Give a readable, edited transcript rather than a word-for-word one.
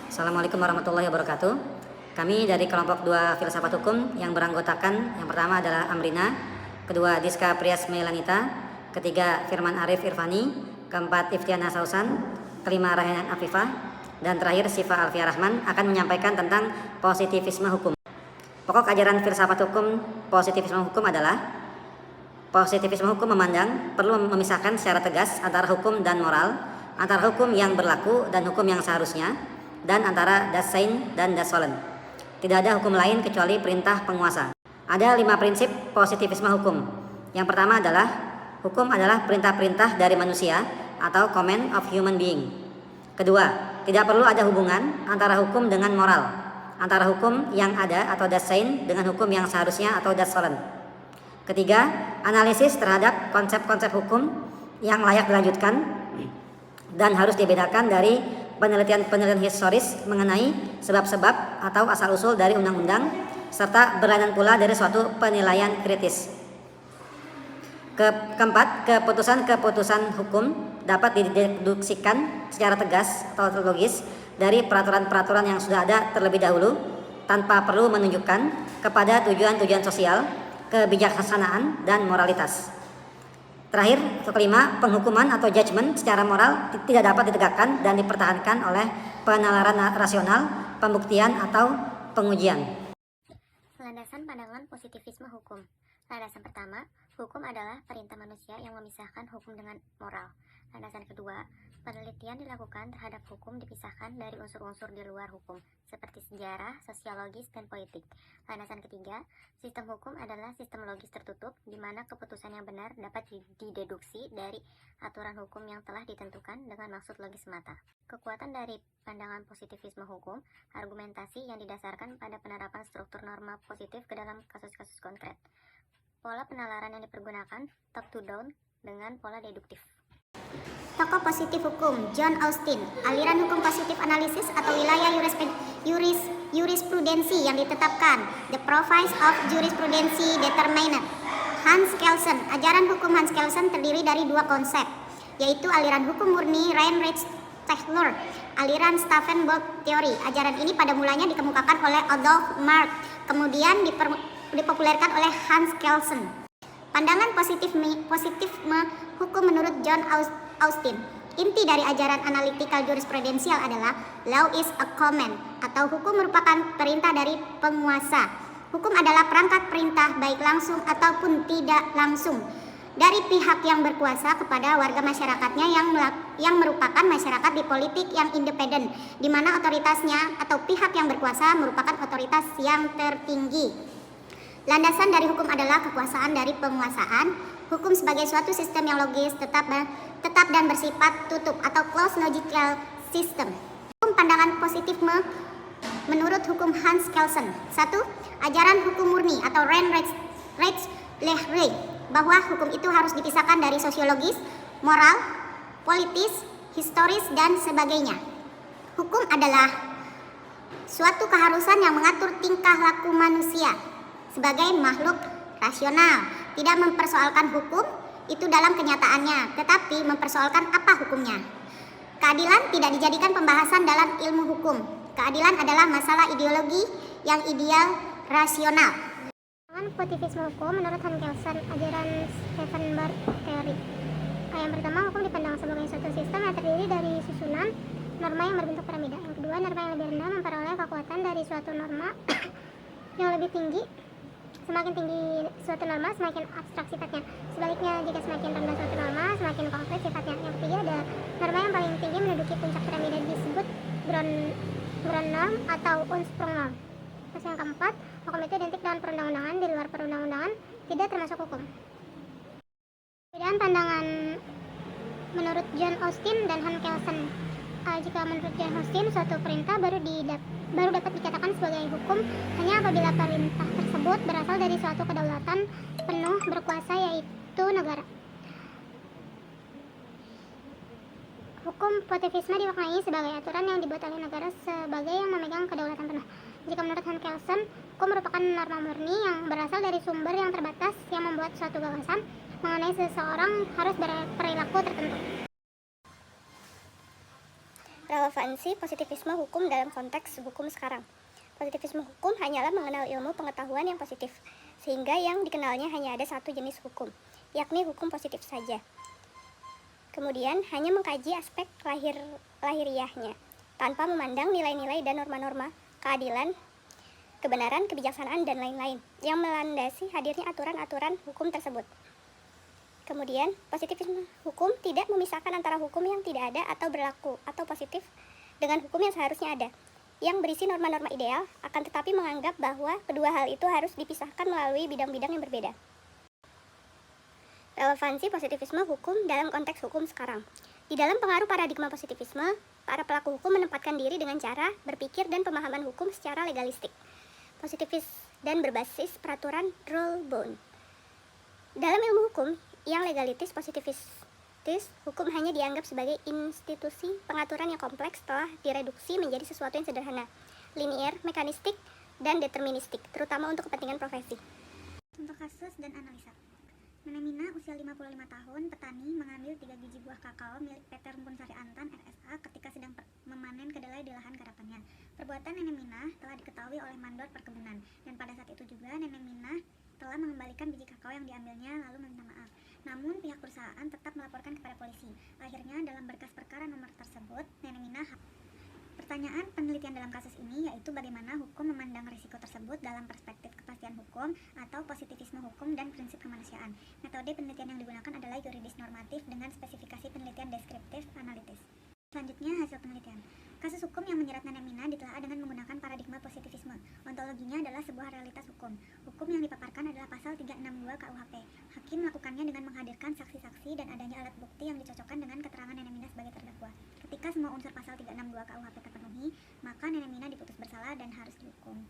Assalamualaikum warahmatullahi wabarakatuh. Kami dari kelompok 2 Filsafat Hukum yang beranggotakan yang pertama adalah Amrina, kedua Diska Prias Melanita, ketiga Firman Arif Irfani, keempat Iftiana Sausan, kelima Rahinan Afifah, dan terakhir Sifa Alfia Rahman akan menyampaikan tentang positivisme hukum. Pokok ajaran filsafat hukum positivisme hukum adalah positivisme hukum memandang perlu memisahkan secara tegas antara hukum dan moral, antara hukum yang berlaku dan hukum yang seharusnya, dan antara das Sein dan das Sollen. Tidak ada hukum lain kecuali perintah penguasa. Ada 5 prinsip positivisme hukum. Yang pertama adalah hukum adalah perintah-perintah dari manusia atau command of human being. Kedua, tidak perlu ada hubungan antara hukum dengan moral, antara hukum yang ada atau das Sein dengan hukum yang seharusnya atau das Sollen. Ketiga, analisis terhadap konsep-konsep hukum yang layak dilanjutkan dan harus dibedakan dari penelitian historis mengenai sebab-sebab atau asal-usul dari undang-undang, serta berlainan pula dari suatu penilaian kritis. Keempat, keputusan-keputusan hukum dapat dideduksikan secara tegas atau logis dari peraturan-peraturan yang sudah ada terlebih dahulu tanpa perlu menunjukkan kepada tujuan-tujuan sosial, kebijaksanaan, dan moralitas. Terakhir, kelima, penghukuman atau judgement secara moral tidak dapat ditegakkan dan dipertahankan oleh penalaran rasional, pembuktian, atau pengujian. Landasan pandangan positivisme hukum. Landasan pertama, hukum adalah perintah manusia yang memisahkan hukum dengan moral. Landasan kedua, penelitian dilakukan terhadap hukum dipisahkan dari unsur-unsur di luar hukum, seperti sejarah, sosiologis, dan politik. Landasan ketiga, sistem hukum adalah sistem logis tertutup, di mana keputusan yang benar dapat dideduksi dari aturan hukum yang telah ditentukan dengan maksud logis semata. Kekuatan dari pandangan positivisme hukum, argumentasi yang didasarkan pada penerapan struktur norma positif ke dalam kasus-kasus konkret. Pola penalaran yang dipergunakan top-to-down dengan pola deduktif. Tokoh positif hukum, John Austin. Aliran hukum positif analisis atau wilayah jurisprudensi yang ditetapkan, the province of jurisprudency determined. Hans Kelsen. Ajaran hukum Hans Kelsen terdiri dari 2 konsep, yaitu aliran hukum murni Heinrich Taylor, aliran Stauffenberg teori. Ajaran ini pada mulanya dikemukakan oleh Adolf Marx, kemudian dipopulerkan oleh Hans Kelsen. Pandangan positifme hukum menurut John Austin. Inti dari ajaran analytical jurisprudensial adalah law is a command, atau hukum merupakan perintah dari penguasa. Hukum adalah perangkat perintah baik langsung ataupun tidak langsung dari pihak yang berkuasa kepada warga masyarakatnya yang merupakan masyarakat di politik yang independen, di mana otoritasnya atau pihak yang berkuasa merupakan otoritas yang tertinggi. Landasan dari hukum adalah kekuasaan dari penguasaan. Hukum sebagai suatu sistem yang logis, tetap dan bersifat tutup atau closed logical system. Hukum pandangan positifme menurut hukum Hans Kelsen. 1. Ajaran hukum murni atau Rechtslehre, bahwa hukum itu harus dipisahkan dari sosiologis, moral, politis, historis, dan sebagainya. Hukum adalah suatu keharusan yang mengatur tingkah laku manusia sebagai makhluk rasional, tidak mempersoalkan hukum itu dalam kenyataannya, tetapi mempersoalkan apa hukumnya. Keadilan tidak dijadikan pembahasan dalam ilmu hukum. Keadilan adalah masalah ideologi yang ideal rasional. Positivisme hukum menurut Hans Kelsen, ajaran Stauffenberg teori. Yang pertama, hukum dipandang sebagai suatu sistem yang terdiri dari susunan norma yang berbentuk piramida. Yang kedua, norma yang lebih rendah memperoleh kekuatan dari suatu norma yang lebih tinggi. Semakin tinggi suatu norma, semakin abstrak sifatnya. Sebaliknya, jika semakin rendah suatu norma, semakin konkret sifatnya. Yang ketiga, ada norma yang paling tinggi menduduki puncak piramida disebut Grundnorm atau Ursprungnorm. Terus yang keempat, hukum itu identik dengan perundang-undangan, di luar perundang-undangan tidak termasuk hukum. Perbedaan pandangan menurut John Austin dan Hans Kelsen. Jika menurut John Austin, suatu perintah baru dapat dikatakan sebagai hukum hanya apabila perintah tersebut berasal dari suatu kedaulatan penuh berkuasa, yaitu negara. Hukum positivisme dimaknai sebagai aturan yang dibuat oleh negara sebagai yang memegang kedaulatan penuh. Jika menurut Hans Kelsen, hukum merupakan norma murni yang berasal dari sumber yang terbatas yang membuat suatu gagasan mengenai seseorang harus berperilaku tertentu. Relevansi positivisme hukum dalam konteks hukum sekarang. Positivisme hukum hanyalah mengenal ilmu pengetahuan yang positif, sehingga yang dikenalnya hanya ada satu jenis hukum, yakni hukum positif saja. Kemudian hanya mengkaji aspek lahiriahnya, tanpa memandang nilai-nilai dan norma-norma, keadilan, kebenaran, kebijaksanaan, dan lain-lain, yang melandasi hadirnya aturan-aturan hukum tersebut. Kemudian, positivisme hukum tidak memisahkan antara hukum yang tidak ada atau berlaku atau positif dengan hukum yang seharusnya ada, yang berisi norma-norma ideal, akan tetapi menganggap bahwa kedua hal itu harus dipisahkan melalui bidang-bidang yang berbeda. Relevansi positivisme hukum dalam konteks hukum sekarang. Di dalam pengaruh paradigma positivisme, para pelaku hukum menempatkan diri dengan cara berpikir dan pemahaman hukum secara legalistik, positivis, dan berbasis peraturan rule-bound. Dalam ilmu hukum yang legalitis positivistis, hukum hanya dianggap sebagai institusi pengaturan yang kompleks setelah direduksi menjadi sesuatu yang sederhana, linier, mekanistik, dan deterministik, terutama untuk kepentingan profesi. Contoh kasus dan analisa. Nenemina usia 55 tahun, petani, mengambil 3 biji buah kakao milik PT Rumpun Sari Antan RSA ketika sedang memanen kedelai di lahan garapannya. Perbuatan Nenemina telah diketahui oleh mandor perkebunan, dan pada saat itu juga Nenemina telah mengembalikan biji kakao yang diambilnya lalu meminta maaf. Namun pihak perusahaan tetap melaporkan kepada polisi. Akhirnya dalam berkas perkara nomor tersebut, Nenemina Pertanyaan penelitian dalam kasus ini yaitu bagaimana hukum memandang risiko tersebut dalam perspektif kepastian hukum atau positivisme hukum dan prinsip kemanusiaan. Metode penelitian yang digunakan adalah yuridis normatif dengan spesifikasi penelitian deskriptif analitis. Selanjutnya, hasil penelitian. Kasus hukum yang menyerat Nenemina ditelaah dengan menggunakan paradigma positivisme. Ontologinya adalah sebuah realitas hukum. Hukum yang dipaparkan adalah pasal 362 KUHP. Hakim melakukannya dengan menghadirkan saksi-saksi dan adanya alat bukti yang dicocokkan dengan keterangan Nenemina sebagai terdakwa. Ketika semua unsur pasal 362 KUHP terpenuhi, maka Nenemina diputus bersalah dan harus dihukum.